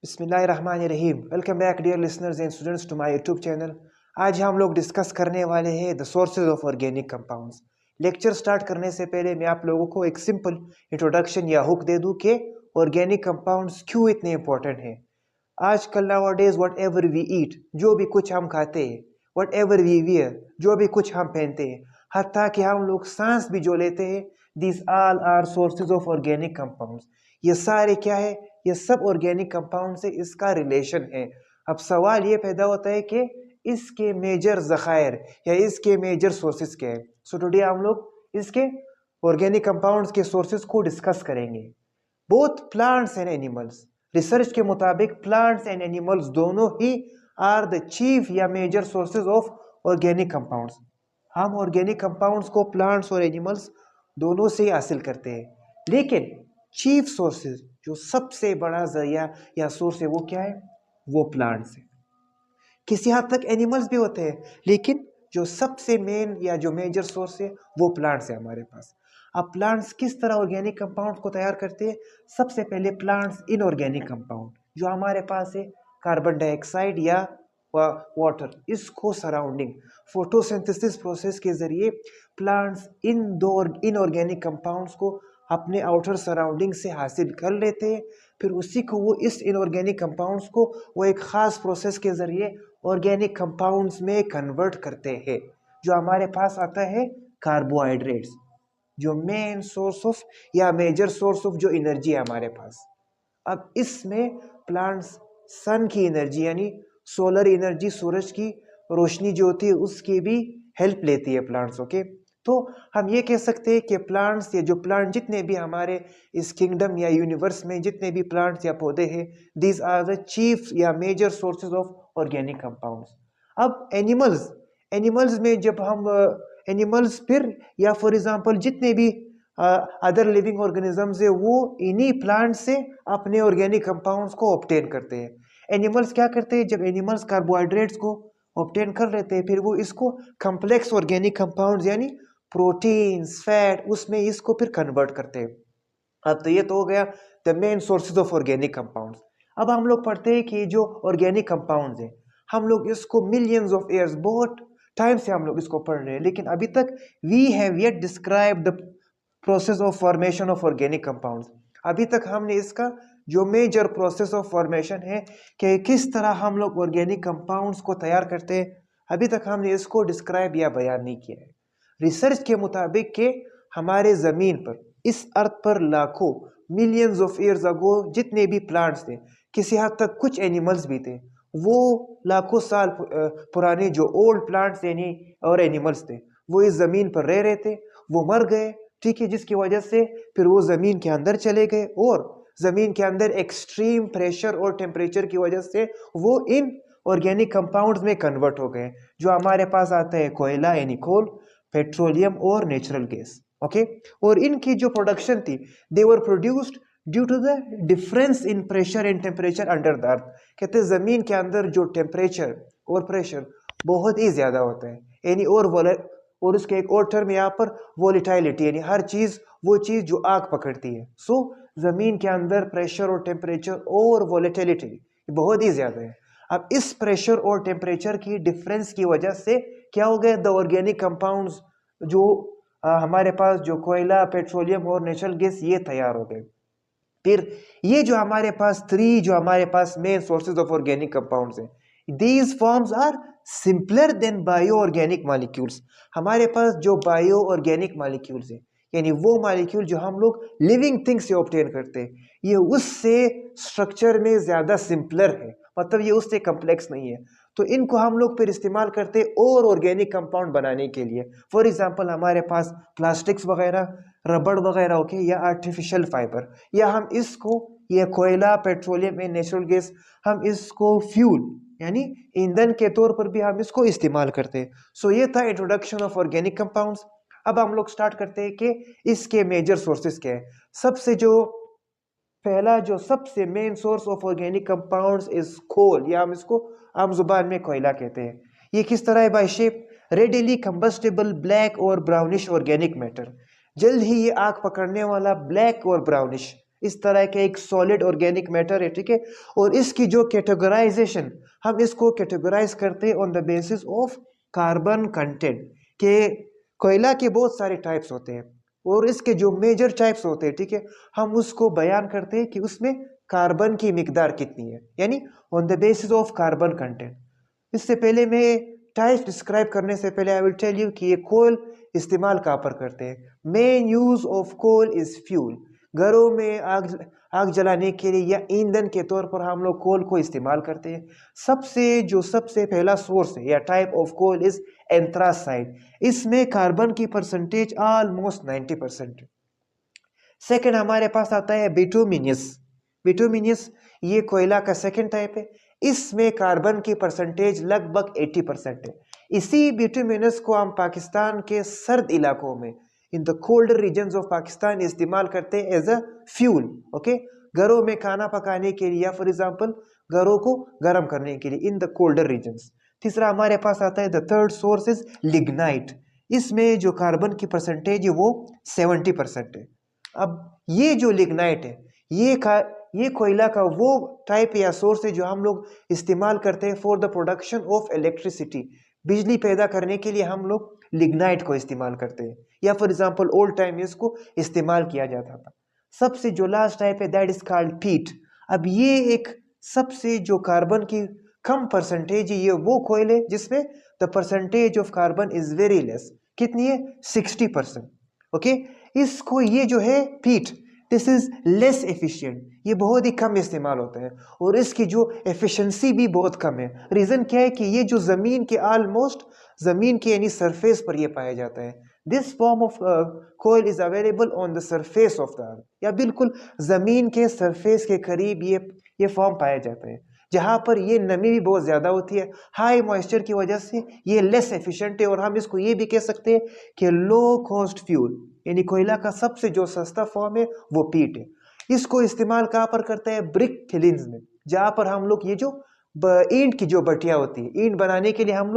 बिस्मिल्लाहिर्रहमानिर्रहीम। Welcome back dear listeners and students to my YouTube channel. आज हम लोग डिस्कस करने वाले हैं the sources of organic compounds. Lecture start करने से पहले मैं आप लोगों को एक सिंपल इंट्रोडक्शन या हुक दे दूं कि ऑर्गेनिक कंपाउंड्स क्यों इतने इंपॉर्टेंट हैं। आजकल nowadays whatever we eat, जो भी कुछ हम खाते हैं, व्हाट एवर वी वियर, जो भी कुछ हम पहनते हैं, हत्ता कि हम लोग सांस भी जो लेते हैं, this all are sources of organic compounds. ये सारे क्या है? ये सब ऑर्गेनिक कंपाउंड से इसका रिलेशन है। अब सवाल ये पैदा होता है कि इसके मेजर ज़खायर या इसके मेजर सोर्सेज क्या है। सो टुडे हम लोग इसके ऑर्गेनिक कंपाउंड्स के सोर्सेज को डिस्कस करेंगे। Both plants and animals, research के मुताबिक प्लांट्स एंड एनिमल्स दोनों ही आर द चीफ या major sources of organic compounds. हम ऑर्गेनिक कंपाउंड्स को प्लांट्स और एनिमल्स दोनों से ही हासिल करते हैं, लेकिन चीफ सोर्सेज जो सबसे बड़ा जरिया या सोर्स है वो क्या है? वो प्लांट्स है। किसी हद तक एनिमल्स भी होते हैं, लेकिन जो सबसे मेन या जो मेजर सोर्स है वो प्लांट्स है हमारे पास। अब प्लांट्स किस तरह ऑर्गेनिक कंपाउंड को तैयार करते हैं? सबसे पहले प्लांट्स इनऑर्गेनिक कंपाउंड जो हमारे पास है, कार्बन डाइऑक्साइड या वाटर, इसको सराउंडिंग फोटोसिंथेसिस प्रोसेस के जरिए प्लांट्स इन दो इनऑर्गेनिक कंपाउंड्स को अपने आउटर सराउंडिंग से हासिल कर लेते हैं। फिर उसी को वो इस इनऑर्गेनिक कंपाउंड्स को वो एक ख़ास प्रोसेस के ज़रिए ऑर्गेनिक कंपाउंड्स में कन्वर्ट करते हैं, जो हमारे पास आता है कार्बोहाइड्रेट्स, जो मेन सोर्स ऑफ या मेजर सोर्स ऑफ जो एनर्जी है हमारे पास। अब इसमें प्लांट्स सन की एनर्जी यानी सोलर एनर्जी, सूरज की रोशनी जो होती है उसकी भी हेल्प लेती है प्लांट्स। ओके, तो हम ये कह सकते हैं कि प्लांट्स, ये जो प्लांट जितने भी हमारे इस किंगडम या यूनिवर्स में जितने भी प्लांट्स या पौधे हैं, दीज आर द चीफ या major sources of organic compounds. अब एनिमल्स, एनिमल्स में जब हम एनिमल्स फिर या फॉर एग्जांपल जितने भी अदर लिविंग ऑर्गेनिजम्स है वो इन्हीं प्लांट से अपने ऑर्गेनिक कंपाउंड्स को ऑब्टेन करते हैं। एनिमल्स क्या करते हैं? जब एनिमल्स कार्बोहाइड्रेट्स को ऑब्टेन कर लेते हैं, फिर वो इसको कम्प्लेक्स ऑर्गेनिक कंपाउंड्स यानी प्रोटीन्स, फैट, उसमें इसको फिर कन्वर्ट करते हैं। अब तो ये तो हो गया the main sources of organic compounds. अब हम लोग पढ़ते हैं कि जो ऑर्गेनिक कंपाउंड्स हैं, हम लोग इसको मिलियंस ऑफ ईयर्स, बहुत टाइम से हम लोग इसको पढ़ रहे हैं, लेकिन अभी तक we have yet describe the process of formation of organic compounds. अभी तक हमने इसका जो मेजर प्रोसेस ऑफ फॉर्मेशन है कि किस तरह हम लोग ऑर्गेनिक कंपाउंड्स को तैयार करते हैं, अभी तक हमने इसको डिस्क्राइब या बयान नहीं किया है। रिसर्च के मुताबिक कि हमारे ज़मीन पर, इस अर्थ पर लाखों मिलियंस ऑफ ईयर्स अगो जितने भी प्लांट्स थे, किसी हद तक कुछ एनिमल्स भी थे, वो लाखों साल पुराने जो ओल्ड प्लांट्स यानी और एनिमल्स थे, वो इस ज़मीन पर रह रहे थे, वो मर गए, ठीक है, जिसकी वजह से फिर वो ज़मीन के अंदर चले गए और ज़मीन के अंदर एक्सट्रीम प्रेशर और टेम्परेचर की वजह से वो इन ऑर्गेनिक कंपाउंड्स में कन्वर्ट हो गए, जो हमारे पास आता है कोयला यानी कोल, पेट्रोलियम और नेचुरल गैस। ओके, और इनकी जो प्रोडक्शन थी, they were produced due to the difference in pressure and temperature under the earth. कहते हैं ज़मीन के अंदर जो टेम्परेचर और प्रेशर बहुत ही ज़्यादा होता है, यानी और उसके एक और टर्म यहाँ पर वोलेटिलिटी, यानी हर चीज़, वो चीज़ जो आग पकड़ती है। सो ज़मीन के अंदर प्रेशर और टेम्परेचर और वोलेटिलिटी बहुत ही ज़्यादा है। अब इस प्रेशर और टेम्परेचर की डिफरेंस की वजह से क्या हो गया? द ऑर्गेनिक कंपाउंड्स जो हमारे पास जो कोयला, पेट्रोलियम और नेचुरल गैस, ये तैयार हो गए। फिर ये जो हमारे पास main sources of organic compounds हैं, these forms are simpler than bio organic molecules. हमारे पास जो बायो ऑर्गेनिक मॉलिक्यूल्स हैं, यानी वो मॉलिक्यूल जो हम लोग लिविंग थिंग्स से ऑब्टेन करते हैं, ये उससे स्ट्रक्चर में ज़्यादा सिंपलर है, मतलब ये उससे कम्प्लेक्स नहीं है। तो इनको हम लोग फिर इस्तेमाल करते हैं और ऑर्गेनिक कंपाउंड बनाने के लिए। फॉर एग्जांपल हमारे पास प्लास्टिक्स वगैरह, रबड़ वगैरह, ओके, या आर्टिफिशियल फाइबर, या हम इसको, ये कोयला, पेट्रोलियम एंड नेचुरल गैस, हम इसको फ्यूल यानी ईंधन के तौर पर भी हम इसको इस्तेमाल करते हैं। सो ये था इंट्रोडक्शन ऑफ ऑर्गेनिक कंपाउंड्स। अब हम लोग स्टार्ट करते हैं कि इसके मेजर सोर्सेज क्या है। सबसे जो पहला, जो सबसे main source of organic compounds is coal, या हम इसको आम जुबान में कोयला कहते हैं। ये किस तरह है? By shape readily combustible black और ब्राउनिश ऑर्गेनिक मैटर। जल्द ही ये आग पकड़ने वाला ब्लैक और ब्राउनिश इस तरह के एक सॉलिड ऑर्गेनिक मैटर है, ठीक है। और इसकी जो कैटेगराइजेशन, हम इसको कैटेगराइज करते हैं on the basis of carbon content के। कोयला के बहुत सारे टाइप्स होते हैं और इसके जो मेजर टाइप्स होते हैं, ठीक है, हम उसको बयान करते हैं कि उसमें कार्बन की मिकदार कितनी है, यानी on the basis of carbon content. इससे पहले मैं टाइप्स डिस्क्राइब करने से पहले आई विल टेल यू कि ये कोल इस्तेमाल कहाँ पर करते हैं। Main use of coal is fuel. घरों में आग जलाने के लिए या ईंधन के तौर पर हम लोग कोल को इस्तेमाल करते हैं। सबसे पहला सोर्स है या टाइप ऑफ कोल इज एंथ्रासाइड। इसमें कार्बन की परसेंटेज ऑलमोस्ट 90%। सेकंड हमारे पास आता है बिटुमिनियस। बिटुमिनियस ये कोयला का सेकंड टाइप है। इसमें कार्बन की परसेंटेज लगभग 80% है। इसी बिटुमिनस को हम पाकिस्तान के सर्द इलाकों में, in the colder regions of Pakistan, इस्तेमाल करते हैं एज अ फ्यूल। ओके, घरों में खाना पकाने के लिए या फॉर एग्जांपल घरों को गर्म करने के लिए इन द कोल्डर रीजन्स। तीसरा हमारे पास आता है the third source is lignite. इसमें जो कार्बन की परसेंटेज है वो 70% है। अब ये जो लिग्नाइट है ये कोयला का वो टाइप या सोर्स है जो हम लोग इस्तेमाल करते हैं for the production of electricity. बिजली पैदा करने के लिए हम लोग लिग्नाइट को इस्तेमाल करते हैं या फॉर एग्जांपल ओल्ड टाइम में इसको इस्तेमाल किया जाता था। सबसे जो लास्ट टाइप है दैट इज कॉल्ड पीट। अब ये एक सबसे जो कार्बन की कम परसेंटेज है, ये वो कोयले जिसमें the percentage of carbon is very less. कितनी है? 60%। ओके, इसको ये जो है पीट, दिस इज लेस एफिशिएंट, ये बहुत ही कम इस्तेमाल होता है और इसकी जो एफिशिएंसी भी बहुत कम है। रीजन क्या है कि ये जो जमीन के ऑलमोस्ट जमीन के यानी सरफेस पर ये पाया जाता है। दिस फॉर्म ऑफ कोयल is available on the surface of the earth, या बिल्कुल जमीन के सरफेस के करीब ये फॉर्म पाया जाता है, जहां पर ये नमी भी बहुत ज्यादा होती है। हाई मॉइस्चर की वजह से ये लेस एफिशिएंट है और हम इसको ये भी कह सकते हैं कि लो कॉस्ट फ्यूल, यानी कोयला का सबसे जो सस्ता फॉर्म है वो पीट है। इसको इस्तेमाल कहाँ पर करते हैं? ब्रिक किलिंग्स में, जहां पर हम लोग ये जो ईंट की जो भट्टियां होती है, ईंट बनाने के लिए हम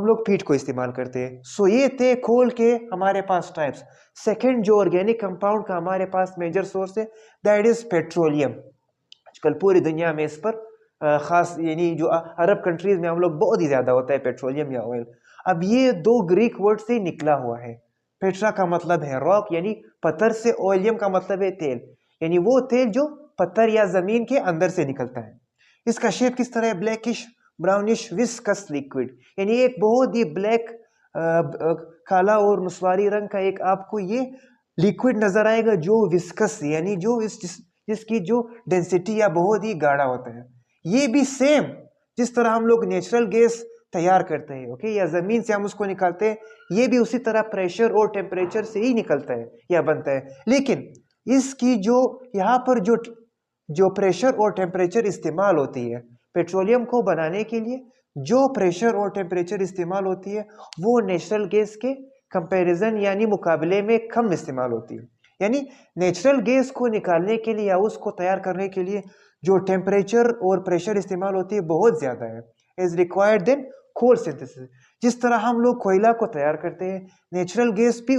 लोग पीट को इस्तेमाल करते हैं। सो ये थे कोल के हमारे पास टाइप्स। सेकेंड जो ऑर्गेनिक कंपाउंड का हमारे पास मेजर सोर्स है दैट इज पेट्रोलियम। आजकल पूरी दुनिया में इस पर खास यानी जो अरब कंट्रीज में हम लोग बहुत ही ज्यादा होता है पेट्रोलियम या ऑयल। अब ये दो ग्रीक वर्ड से निकला हुआ है। पेट्रा का मतलब है रॉक यानी पत्थर से, ऑयलियम का मतलब है तेल यानी वो तेल जो पत्थर या जमीन के अंदर से निकलता है। इसका शेप किस तरह है? ब्लैकिश ब्राउनिश विस्कस लिक्विड, यानी एक बहुत ही ब्लैक काला और नस्वारी रंग का एक आपको ये लिक्विड नजर आएगा जो विस्कस यानी जो जिसकी जो डेंसिटी या बहुत ही गाढ़ा होता है। ये भी सेम जिस तरह हम लोग नेचुरल गैस तैयार करते हैं, ओके, या जमीन से हम उसको निकालते हैं, ये भी उसी तरह प्रेशर और टेम्परेचर से ही निकलता है या बनता है। लेकिन इसकी जो यहाँ पर जो प्रेशर और टेम्परेचर इस्तेमाल होती है पेट्रोलियम को बनाने के लिए, जो प्रेशर और टेम्परेचर इस्तेमाल होती है वो नेचुरल गैस के कंपैरिजन यानी मुकाबले में कम इस्तेमाल होती है। यानी नेचुरल गैस को निकालने के लिए या उसको तैयार करने के लिए जो टेम्परेचर और प्रेशर इस्तेमाल होती है बहुत ज्यादा है एज रिक्वायर्ड देन कोल सिंथेसिस। जिस तरह हम लोग कोयला को तैयार करते हैं, नेचुरल गैस भी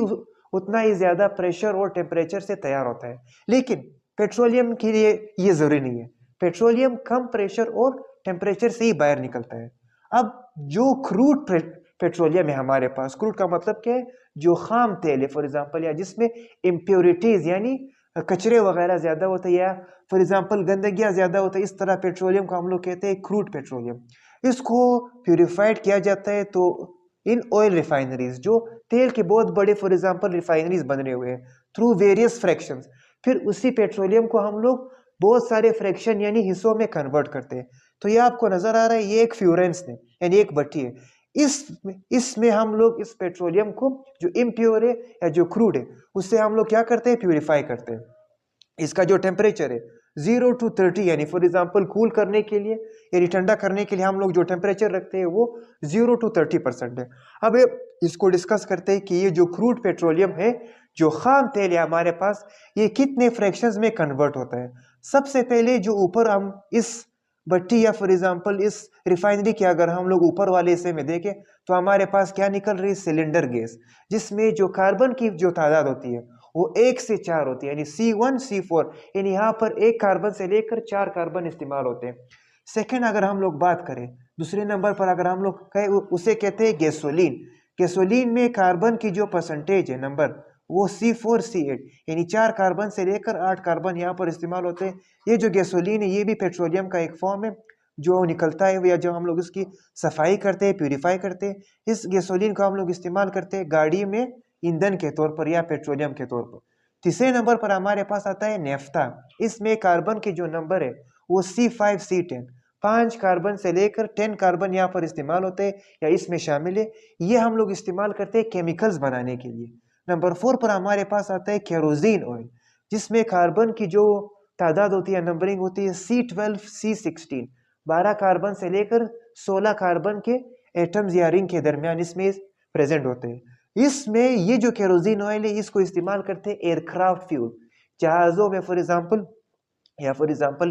उतना ही ज्यादा प्रेशर और टेम्परेचर से तैयार होता है। लेकिन पेट्रोलियम के लिए ये जरूरी नहीं है, पेट्रोलियम कम प्रेशर और टेम्परेचर से ही बाहर निकलता है। अब जो क्रूड पेट्रोलियम है हमारे पास, क्रूड का मतलब क्या है? जो खाम तेल है फॉर एग्जांपल, या जिसमें इम्प्योरिटीज यानी कचरे वगैरह ज्यादा होते हैं, या फॉर एग्जांपल गंदगियां ज्यादा होता है, इस तरह पेट्रोलियम को हम लोग कहते हैं क्रूड पेट्रोलियम। इसको प्यूरिफाइड किया जाता है तो इन ऑयल रिफाइनरीज, जो तेल के बहुत बड़े फॉर एग्जांपल रिफाइनरीज बन रहे हुए हैं थ्रू वेरियस फ्रैक्शंस, फिर उसी पेट्रोलियम को हम लोग बहुत सारे फ्रैक्शन यानी हिस्सों में कन्वर्ट करते हैं। तो ये आपको नजर आ रहा है, ये एक फ्यूरेंस है यानी एक भट्टी है। इसमें हम लोग इस पेट्रोलियम को जो इम्प्योर है या जो क्रूड है उससे हम लोग क्या करते हैं? प्यूरिफाई करते हैं। इसका जो टेम्परेचर है 0 to 30 यानी फॉर एग्जांपल कूल करने के लिए यानी ठंडा करने के लिए हम लोग जो टेम्परेचर रखते हैं वो 0 to 30% है। अब इसको डिस्कस करते हैं कि ये जो क्रूड पेट्रोलियम है, जो खाम तेल है हमारे पास, ये कितने फ्रैक्शंस में कन्वर्ट होता है। सबसे पहले जो ऊपर हम इस भट्टी या फॉर एग्जांपल इस रिफाइनरी के अगर हम लोग ऊपर वाले हिस्से में देखें तो हमारे पास क्या निकल रही है? सिलेंडर गैस, जिसमें जो कार्बन की जो तादाद होती है वो 1 से 4 होती है, यानी C1 C4, यानी यहाँ पर एक कार्बन से लेकर 4 कार्बन इस्तेमाल होते हैं। सेकेंड अगर हम लोग बात करें, दूसरे नंबर पर अगर हम लोग कहें, उसे कहते हैं गैसोलीन। गैसोलीन में कार्बन की जो परसेंटेज है नंबर, वो C4 C8, यानी 4 कार्बन से लेकर 8 कार्बन यहाँ पर इस्तेमाल होते हैं। ये जो गैसोलीन है ये भी पेट्रोलियम का एक फॉर्म है जो निकलता है, या जो हम लोग इसकी सफाई करते हैं, प्यूरिफाई करते हैं। इस गैसोलीन को हम लोग इस्तेमाल करते हैं गाड़ी में ईंधन के तौर पर या पेट्रोलियम के तौर पर। तीसरे नंबर पर हमारे पास आता है नेफ्था। इसमें कार्बन के जो नंबर है वो C5 C10, 5 कार्बन से लेकर 10 कार्बन यहाँ पर इस्तेमाल होते हैं या इसमें शामिल है। ये हम लोग इस्तेमाल करते हैं केमिकल्स बनाने के लिए। नंबर 4 पर हमारे पास आता है केरोसिन ऑयल, जिसमें कार्बन की जो तादाद होती है, नंबरिंग होती है C12 C16, 12 कार्बन से लेकर 16 कार्बन के एटम्स या रिंग के दरमियान इसमें प्रेजेंट होते हैं। इसमें ये जो केरोसिन ऑयल है इसको इस्तेमाल करते हैं एयरक्राफ्ट फ्यूल, जहाज़ों में फॉर एग्जांपल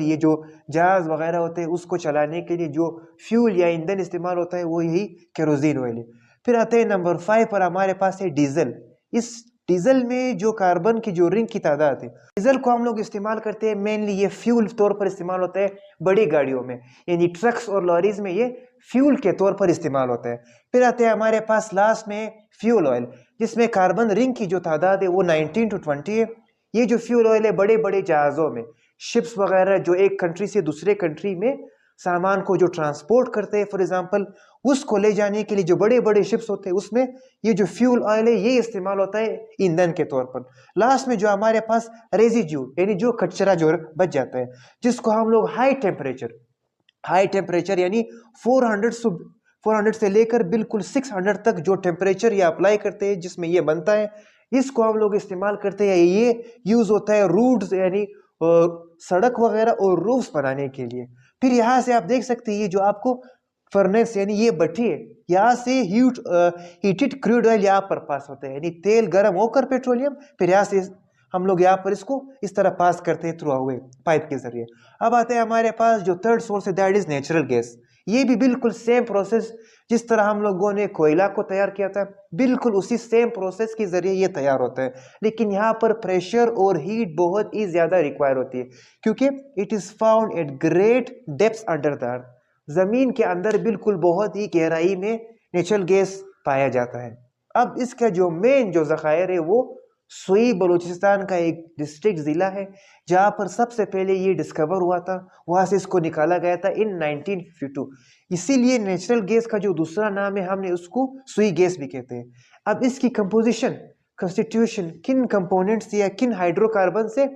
ये जो जहाज वगैरह होते हैं उसको चलाने के लिए जो फ्यूल या ईंधन इस्तेमाल होता है वो यही केरोसिन ऑयल है। फिर आते हैं नंबर 5 पर हमारे पास है डीजल। इस डीजल में जो कार्बन की जो रिंग की तादाद है, डीजल को हम लोग इस्तेमाल करते हैं मेनली, ये फ्यूल तौर पर इस्तेमाल होता है बड़ी गाड़ियों में, यानी ट्रक्स और लॉरीज में ये फ्यूल के तौर पर इस्तेमाल होता है। फिर आते हैं हमारे पास लास्ट में फ्यूल ऑयल, जिसमें कार्बन रिंग की जो तादाद है वो 19 to 20 है। ये जो फ्यूल ऑयल है बड़े बड़े जहाज़ों में, शिप्स वगैरह जो एक कंट्री से दूसरे कंट्री में सामान को जो ट्रांसपोर्ट करते हैं, फॉर एग्जांपल उसको ले जाने के लिए जो बड़े बड़े शिप्स होते हैं उसमें ये जो फ्यूल ऑयल है ये इस्तेमाल होता है ईंधन के तौर पर। लास्ट में जो हमारे पास रेजिड्यू, यानी जो कचरा जो बच जाता है, जिसको हम लोग हाई टेम्परेचर यानी 400 से लेकर बिल्कुल 600 तक जो टेम्परेचर ये अप्लाई करते हैं जिसमें ये बनता है, इसको हम लोग इस्तेमाल करते हैं। ये यूज होता है रूड्स यानी सड़क वगैरह और रूफ्स बनाने के लिए। फिर यहाँ से आप देख सकते हैं ये जो आपको फर्नेस यानी ये भट्टी है, यहाँ से हीटेड क्रूड ऑयल यहाँ पर पास होता है, यानी तेल गर्म होकर पेट्रोलियम, फिर यहाँ से हम लोग यहाँ पर इसको इस तरह पास करते हैं थ्रू अवे पाइप के जरिए। अब आते हैं हमारे पास जो थर्ड सोर्स है, दैट इज नेचुरल गैस। ये भी बिल्कुल सेम प्रोसेस जिस तरह हम लोगों ने कोयला को तैयार किया था, बिल्कुल उसी सेम प्रोसेस के जरिए ये तैयार होता है, लेकिन यहाँ पर प्रेशर और हीट बहुत ही ज्यादा रिक्वायर होती है, क्योंकि it is found at great depth under the अर्थ। जमीन के अंदर बिल्कुल बहुत ही गहराई में नेचुरल गैस पाया जाता है। अब इसका जो मेन जो जखायर है वो सुई बलूचिस्तान का एक डिस्ट्रिक्ट जिला है, जहां पर सबसे पहले ये डिस्कवर हुआ था, वहां से इसको निकाला गया था इन 1952। इसीलिए नेचुरल गैस का जो दूसरा नाम है हमने उसको सुई गैस भी कहते हैं। अब इसकी कंपोजिशन कंस्टिट्यूशन किन कंपोनेंट्स या किन हाइड्रोकार्बन से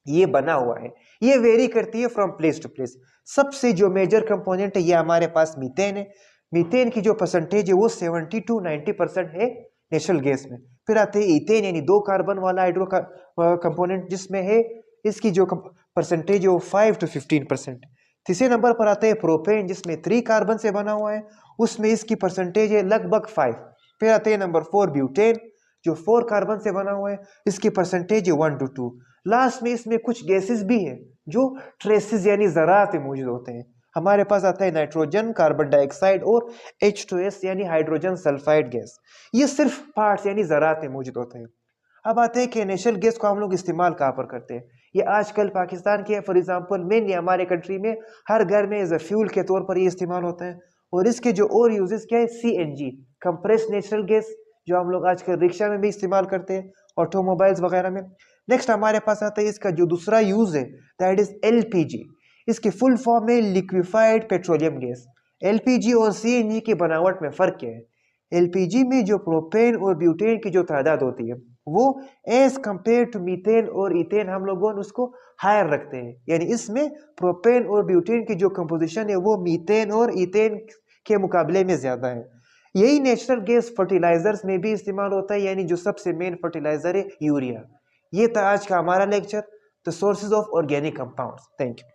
ये बना हुआ है, ये वेरी करती है फ्रॉम प्लेस टू प्लेस। सबसे जो मेजर कंपोनेंट है ये हमारे पास मीथेन है। मीथेन की जो परसेंटेज है वो 70 to 90% है नेचुरल गैस में। फिर आते हैं इथेन, यानी 2 कार्बन वाला हाइड्रो कंपोनेंट, जिसमें है इसकी जो परसेंटेज है वो 5 to 15%। तीसरे नंबर पर आता है प्रोपेन, जिसमें 3 कार्बन से बना हुआ है, उसमें इसकी परसेंटेज है लगभग 5। फिर आते हैं नंबर 4 ब्यूटेन, जो 4 कार्बन से बना हुआ है, इसकी परसेंटेज है 1 to 2। लास्ट में इसमें कुछ गैसेस भी है जो ट्रेसेस यानी ज़रात में मौजूद होते हैं। हमारे पास आता है नाइट्रोजन, कार्बन डाइऑक्साइड और H2S यानी हाइड्रोजन सल्फाइड गैस। ये सिर्फ पार्ट्स यानी ज़रात में मौजूद होते हैं। अब आते हैं कि नेचुरल गैस को हम लोग इस्तेमाल कहाँ पर करते हैं। ये आजकल पाकिस्तान के फॉर एग्जांपल मेनली हमारे कंट्री में हर घर में एज अ फ्यूल के तौर पर ये इस्तेमाल होता है। और इसके जो और यूजेस क्या है, CNG कंप्रेस नेचुरल गैस, जो हम लोग आजकल रिक्शा में भी इस्तेमाल करते हैं, ऑटोमोबाइल्स वगैरह में। नेक्स्ट हमारे पास आता है इसका जो दूसरा यूज है, दैट इज LPG। इसकी फुल फॉर्म है लिक्विफाइड पेट्रोलियम गैस। LPG और CNG की बनावट में फर्क क्या है? LPG में जो प्रोपेन और ब्यूटेन की जो तादाद होती है वो एज कंपेयर टू मीथेन और इथेन हम लोगों उसको हायर रखते हैं, यानी इसमें प्रोपेन और ब्यूटेन की जो कंपोजिशन है वो मीथेन और इथेन के मुकाबले में ज्यादा है। यही नेचुरल गैस फर्टिलाइजर्स में भी इस्तेमाल होता है, यानी जो सबसे मेन फर्टिलाइजर है यूरिया। ये था आज का हमारा lecture, the sources of organic compounds. Thank you.